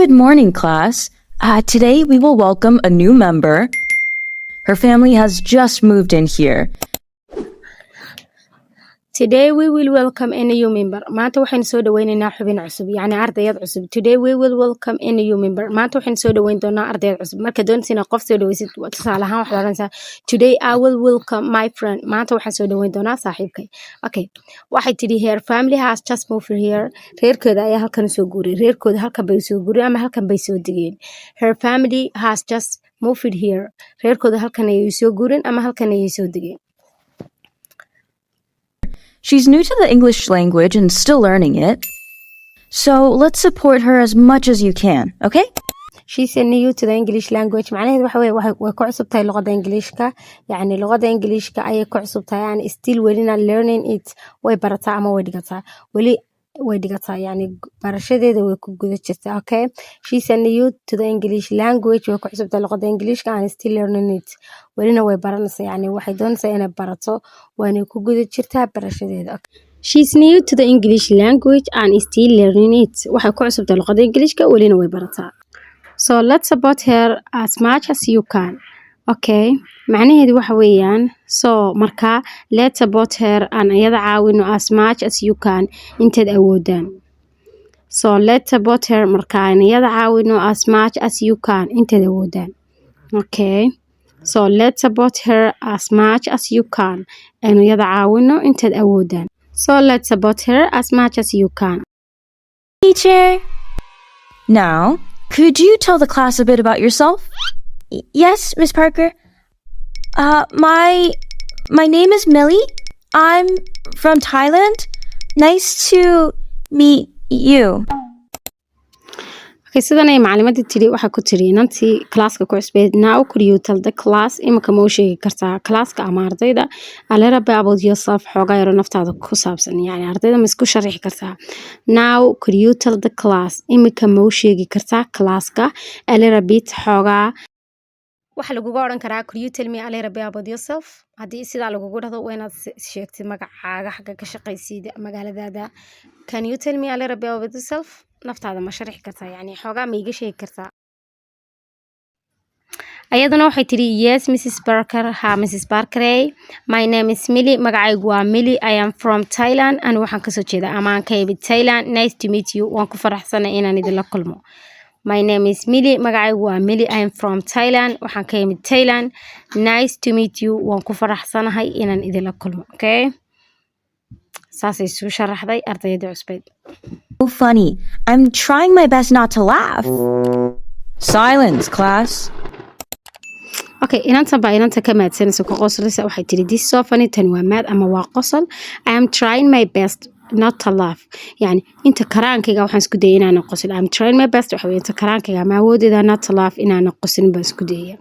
Good morning, class. Today we will welcome a new member. Her family has just moved in here. Today we will welcome a new member. maanta waxaan soo dhaweynaynaa xubin cusub yani ardayad cusub. Today we will welcome a new member. maanta waxaan soo dhaweyn doonaa ardayad cusub. marka doonaysa qof soo dhaweysid tusaale ahaan waxaad oranaysaa today I will welcome my friend. maanta waxaan soo dhaweyn doonaa saaxiibkay. Okay, waxay tidhi her family has just moved here. reerkooda ayaa halkan soo guuray. reerkooda halkan bay soo guuray ama halkan bay soo degeen. Her family has just moved here. reerkooda halkan ayay soo guureen ama halkan ayay soo degeen. She's new to the English language and still learning it. So let's support her as much as you can, okay? She's new to the English language. معناها waxa way ku cusub tahay luqadda Ingiriiska. يعني luqadda Ingiriiska ayay ku cusub tahay and still welina learning it. way barataa ama way dhigataa. weli way dhigataa yani barashadeeda way ku guda jirtaa. Okay? She's new to the English language. way ku cusub tahay luqadda Ingiriiska and still learning it. welina way baranaysaa yani waxay doonaysaa inay barato waana ku guda jirtaa barashadeeda. She's new to the English language and still learning it. waxay ku cusub tahay luqadda Ingiriiska welina way barataa. So let's support her as much as you can. Okay, macnaheedu waxa weeyaan so marka let's support her aan iyada caawino as much as you can intaad awoodaan. So let's support her marka aan iyada caawino as much as you can intaad awoodaan. Okay, so let's support her as much as you can aan iyada caawino intaad awoodaan. So let's support her as much as you can. Teacher! Now, could you tell the class a bit about yourself? Yes, Miss Parker. My name is Millie. I'm from Thailand. Nice to meet you. Okay, sidan ay macalimadda tiri waxa ku tiri inantii classka ku cusbeed. Now could you tell the class imika ma u sheegi kartaa classka ama ardayda a little bit about yourself xoogaa yaro naftaada ku saabsan yani ardayda ma isku sharixi kartaa. Now could you tell the class imika ma u sheegi kartaa classka a little bit xoogaa waxa laguga oran karaa could you tell me a little bit about yourself haddii sidaa lagugu dhahdo waa inaad sheegtid magacaaga xagga ka shaqaysid magaaladaada. Can you tell me a little bit about yourself naftaada ma sharixi kartaa yani xoogaa ma iga sheegi kartaa. ayaduna waxay tiri yes Mrs Parker. ha Mrs Parker, my name is Millie. magacaygu waa Millie. I am from Thailand and waxaan kasoo jeedaa ama aan ka imid Thailand. Nice to meet you. waan ku faraxsanahay inaan idinla kulmo. My name is Millie. magacaygu waa Millie. I am from Thailand. waxaan ka imid Thailand. Nice to meet you. waan ku faraxsanahay inaan idinla kulmo. Okay, saasay soo sharaxday ardayda cusbeed. So funny. I'm trying my best not to laugh. Silence, class. Okay, inanta baa inanta ka maadsanaysa ku qosolisa waxay tiri this so funny. tan waa maad ama waa qosol. I am trying my best not to laugh. yani inta karaankayga waxaan isku dayay inaan qosil. I'm trying my best waxa weeye inta karaankayga ma awoodeeda not to laugh inaan qosin baan isku dayay.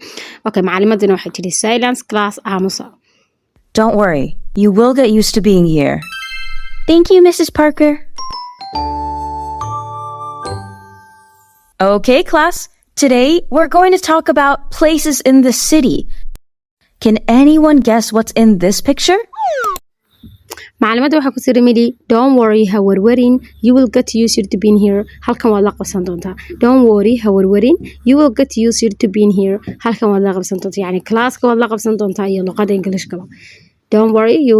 Okay, macalimaduna waxay tiri silence class aamusa. Don't worry. You will get used to being here. Thank you, Mrs. Parker. Okay, class. Today, we're going to talk about places in the city. Can anyone guess what's in this picture? macalimadda waxa ku tiri Millie, don't worry ha warwarin. You will get used to being here. halkan waad la qabsan doontaa. Don't worry ha warwarin. You will get used to being here. halkan waad la qabsan doontaa yani classka waad la qabsan doontaa iyo luqadda Ingiriiska. Don't worry, you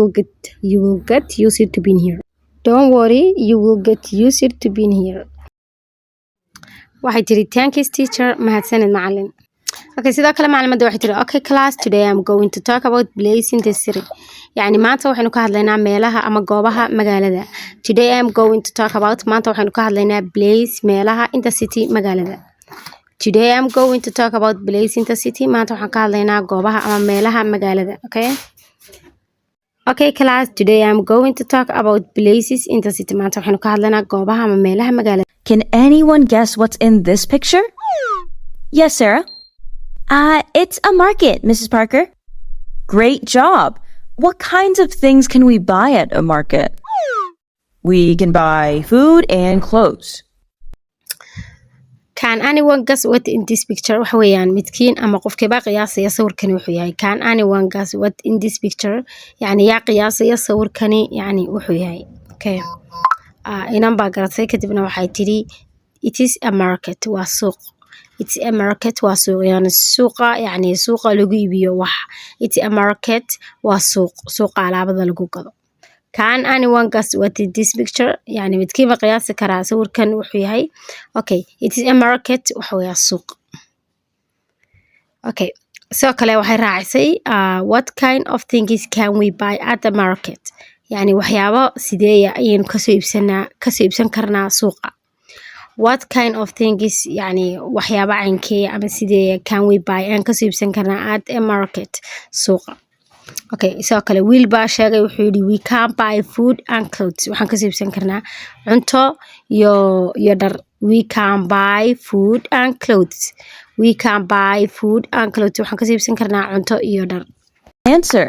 will get used to being here. Don't worry, you will get used to being here. waxay tiri thank you teacher. mahadsanid macalin. Okay, sidoo kale macalimadda waxay tiri okay class, today I'm going to talk about places in the city. yani maanta waxaynu ka hadlaynaa meelaha ama goobaha magaalada. Today I'm going to talk about maanta waxaynu ka hadlaynaa place meelaha in the city magaalada. Today I'm going to talk about place in the city. maanta waxaan ka hadlaynaa goobaha ama meelaha magaalada. Okay? Okay class, today I'm going to talk about places in the city. maanta waxaynu ka hadlaynaa goobaha ama meelaha magaalada. Can anyone guess what's in this picture? Yes, Sarah? It's a market, Mrs. Parker. Great job. What kinds of things can we buy at a market? We can buy food and clothes. Can anyone guess what in this picture? waxa weeyaan midkiin ama qofkiiba qiyaasaya sawirkani wuxuu yahay. Can anyone guess what in this picture? yani yaa qiyaasaya sawirkani yani wuxuu yahay. Okay, inan baa garatay kadibna waxay tiri it is a market waa suuq it's a market waa suuq yani suuqa yani suuqa lagu iibiyo wax it's a market waa suuqa alaabada lagu gado can anyone guess what is this picture yani midkii ma qiyaasi karaa sawirkan wuxuu yahay okay it is a market waxa weeye suuq okay sidoo kale waxay raacisay what kind of things can we buy at the market yani waxyaabo sideeya ayaynu kasoo iibsan karnaa suuqa what kind of things yani waxyaabo caynkeeya ama sideeya can we buy aan kasoo iibsan karnaa at a market suuqa okay sidoo kale wiil baa sheegay wuxuu yidhi we can buy food and clothes waxaan kasoo iibsan karnaa cunto iyo dhar we can buy food and clothes we can buy food and clothes waxaan kasoo iibsan karnaa cunto iyo dhar Answer.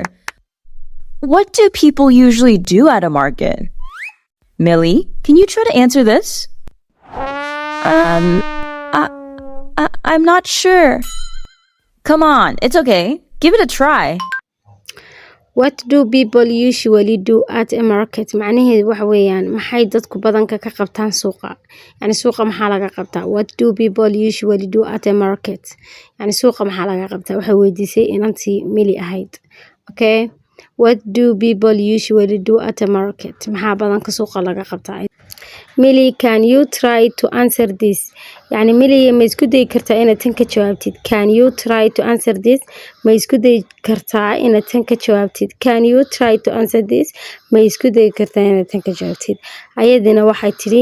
What do people usually do at a market? Millie, can you try to answer this? I'm not sure. Come on, it's okay. Give it a try. What do people usually do at a market macnaheedu waxa weeyaan maxay dadku badanka ka qabtaan suuqa yani suuqa maxaa laga qabtaa what do people usually do at a market yani suuqa maxaa laga qabtaa waxay weydiisay inantii Millie ahayd okay what do people usually do at a market maxaa badanka suuqa laga qabtaa Millie can you try to answer this yani Millie ma isku day kartaa inaad tan ka jawaabtid can you try to answer this ma isku day kartaa inaad tan ka jawaabtid can you try to answer this ma isku day kartaa inaad tan ka jawaabtid ayadina waxay tiri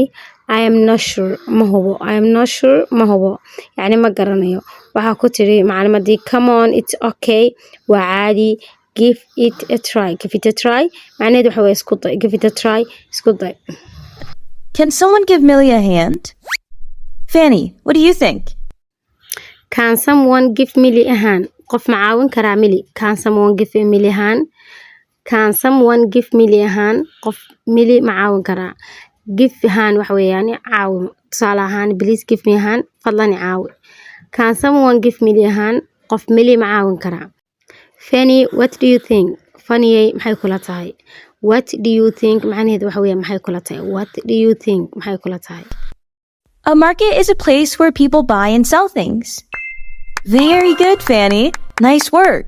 I am not sure ma hubo I am not sure ma hubo yani ma garanayo waxa ku tiri macluumaadii come on it's okay waa caadi give it a try macnaheedu waxa weeye isku day give it a try isku day Can someone give Millie a hand? Fanny, what do you think? Can someone give Millie a hand? qof ma caawin karaa Millie? Can someone give Millie a hand? Can someone give Millie a hand? qof Millie ma caawin karaa? Give a hand waxa weeyaan caawin. Tusaale ahaan, please give me a hand. Fadlan caawi. Can someone give Millie a hand? qof Millie ma caawin karaa? Fanny, what do you think? Fanny, maxay kula tahay? What do you think macnaheedu waxa weeye maxay kula tahay what do you think maxay kula tahay A market is a place where people buy and sell things. Very good, Fanny. Nice work.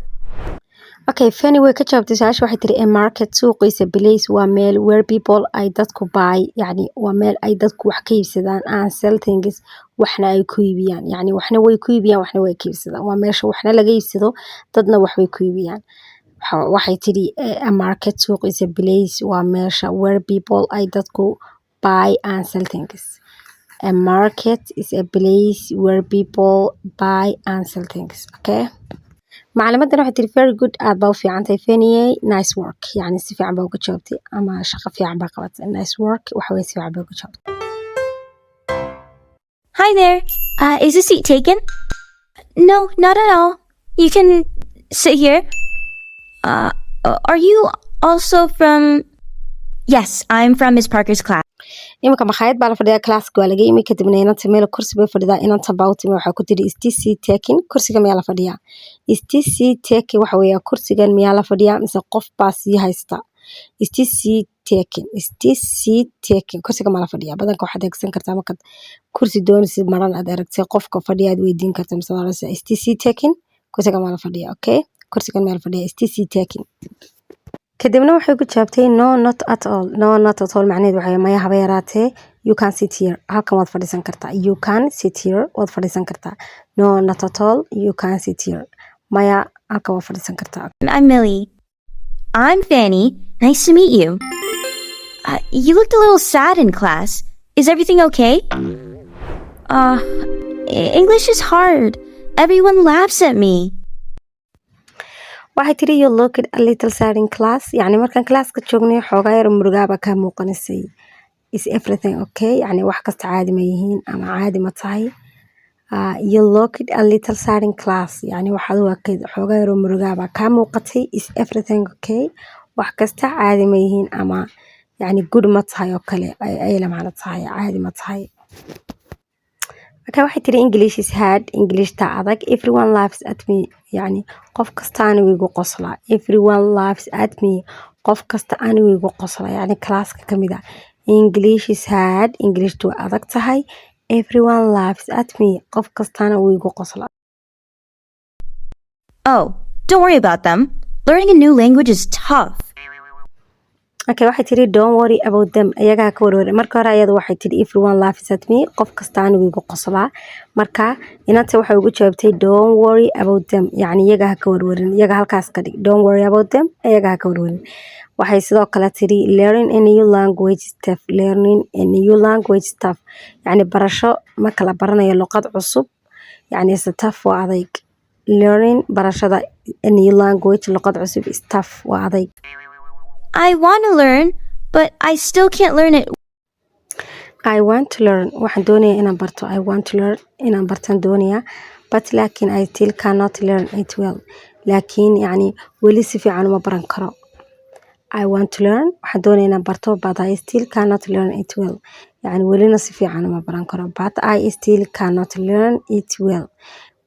Okay, Fanny way ka jawaabtay su'aasha waxay tiri a market suuqiisa place waa meel where people ay dadku buy yani waa meel ay dadku wax ka iibsadaan and sell things waxna ay ku iibiyaan yani waxna way ku iibiyaan waxna way ka iibsadaan waa meesha waxna laga iibsado dadna wax way ku iibiyaan waxay tiri a market suuq is a place waa meesha where people ay dadku buy and sell things a market is a place where people buy and sell things okay macluumadan waxay tiri very good aad baa u fiicantahay Fanny nice work yani si fiican baa uga jawaabtay ama shaqo fiican baa qabatay nice work waxa weeye si fiican baa uga jawaabtay Hi there. Is the seat taken? No, not at all. You can sit here. Are you also from... Yes, I'm from Miss Parker's class. imika makhaayad baa la fadhiyaa classka waa laga imi kadibna inanta meel kursi bay fadhidaa inanta bawtimi waxaa ku tiri is this seat taken kursiga miyaa la fadhiyaa is this seat taken waxa weeye kursigan miyaa la fadhiyaa mise qof baa sii haysta is this seat taken kursiga ma la fadhiyaa badanka waxaad eegsan kartaa markaad kursi doonaysid maran aad aragtay qofka fadhiya aad weydiin kartaa mise waa is this seat taken kursiga ma la fadhiyaa okay kursigan miyaa la fadhiyaa is this seat taken kadibna waxay ku jawaabtay no not at all macnaheedu waxa maya haba yaraatee you can sit here halkan waad fadhiisan kartaa you can sit here waad fadhiisan kartaa no not at all you can sit here maya halkan waad fadhiisan kartaa I'm Millie. I'm Fanny. Nice to meet you. You looked a little sad in class. Is everything okay? English is hard. Everyone laughs at me. waxay tiri you look a little sad in class yani markaan classka joognay xoogaa yar murugaaba ka muuqanisay is everything okay yani wax kasta caadi ma yihiin ama caadi ma tahay you look a little sad in class yani waxaad u ekeyd xoogaa yar murugaaba ka muuqatay is everything okay wax kasta caadi ma yihiin ama yani good ma tahay oo kale ay la macno tahay caadi ma tahay marka waxay tiri English is hard English ta adag everyone laughs at me yani qof kasta anigu igu qosla everyone laughs at me qof kasta anigu igu qosla yani classka kamida English is hard English tu adag tahay Everyone laughs at me. Qof kastana wuu igu qosla. Oh, don't worry about them. Learning a new language is tough. Okay, waxay tiri don't worry about them. Ayaga ha ka warwarin. Marka hore ayada waxay tiri everyone laughs at me. Qof kastana wuu igu qoslaa. Marka inanta waxay ugu jawaabtay don't worry about them. Yani iyaga ha ka warwarin. Iyaga halkaas ka dhig. Don't worry about them. Ayaga ha ka warwarin. Waxay sidoo kale tiri learning a new language is tough. Learning a new language is tough. Yani barasho marka la baranayo luqad cusub. Yani is tough waa adayg. Learning barashada a new language luqad cusub is tough waa adayg. I want to learn, but I still can't learn it. I want to learn. waxaan doonayaa inaan barto. I want to learn inaan bartaan doonayaa. But laakiin I still cannot learn it well. laakiin yani weli si fiican uma baran karo. I want to learn. waxaan doonayaa inaan barto. But I still cannot learn it well. yani welina si fiican uma baran karo. But I still cannot learn it well.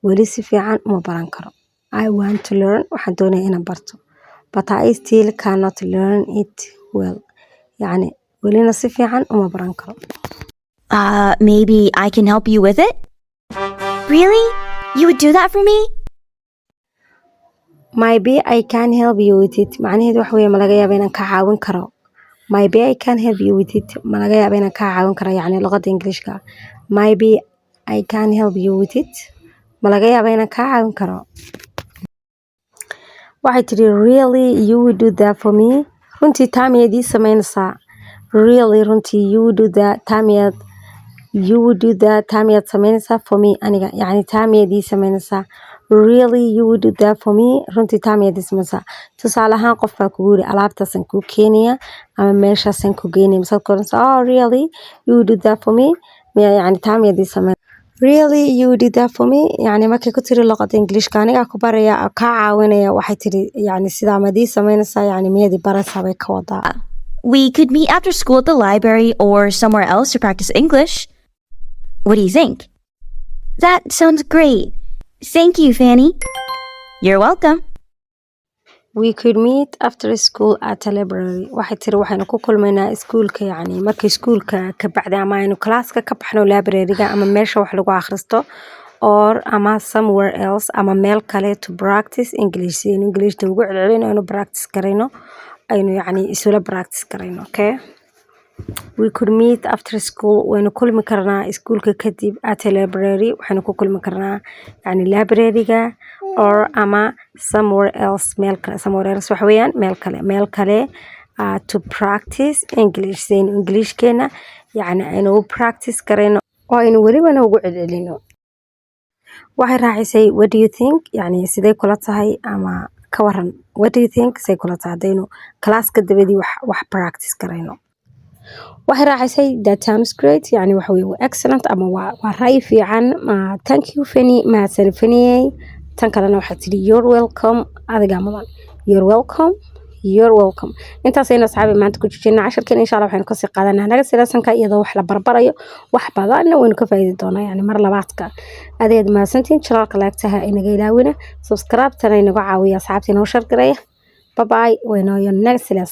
weli si fiican uma baran karo. I want to learn. waxaan doonayaa inaan barto. But I still cannot learn it well. يعني ولينا si fiican uma baran karo. Maybe I can help you with it? Really? You would do that for me? Maybe I can help you with it. macnaheedu waxa weeye ma laga yaabaa inaan ka caawin karo. Maybe I can help you with it. ma laga yaabaa inaan ka caawin karo yani luqadda Ingiriishka. Maybe I can help you with it. ma laga yaabaa inaan ka caawin karo. waxay tiri really you would do that for me. runtii taa miyaad ii samaynaysaa. Really runtii you would do that taa miyaad samaynaysaa for me aniga yani taa miyaad ii samaynaysaa. Really you would do that for me. runtii taa miyaad ii samaynaysaa. tusaale ahaan qof baa kugu yiri alaabtaasan kuu keenaya ama meeshaasan ku geynaya masaad ku oranaysaa oh really you would do that for me. miya yani taa miyaad ii samaynaysaa. Really you would do that for me. yani markay ku tiri luqadda Ingiriishka aniga ku baraya ka caawinaya waxay tiri yani sidaa maad ii samaynaysaa yani miyaad ii baraysaa bay ka wadaa. We could meet after school at the library or somewhere else to practice English. What do you think? That sounds great. Thank you, Fanny. You're welcome. We could meet after school at a library. waxay tiri waxaynu ku kulmaynaa iskuulka yani markay iskuulka ka bacdi ama aynu classka ka baxno library-ga ama meesha wax lagu akhristo or ama somewhere else ama meel kale to practice English. si aynu Englishta ugu celcelino aynu practice garayno aynu yani isula practice garayno. Okay, we could meet after school. waynu kulmi karnaa iskuulka kadib at a library. waxaynu ku kulmi karnaa yani library-ga or ama somewhere else meel kale. somewhere else waxa weeyaan meel kale to practice English. si aynu Englishkeena yani aynu u practice garayno oo aynu welibana ugu celcelino. waxay raacisay what do you think yani sidee kula tahay ama ka waran. what do you think say kula tahay hadaynu classka dabadii wax practice garayno. waxay raacisay that sounds great yani waxa weeye excellent ama waa ra'yi fiican. thank you Fanny. mahadsan Fanny. tan kalena waxay tiri you're welcome. adiga mudan. you're welcome. intaasayna asxaabi maanta ku jijina casharkan insha Allah waxaynu ka sii qaadanaa naga silaasanka iyadoo wax la barbarayo wax badanna waynu ka faa'iidi doonaa yani mar labaadka. adeed mahadsantiin channelka laagtaha inaga ilaawina subscribe tana inaga caawiya asxaabtina oo share gareeya. bye bye wayno naga silaas.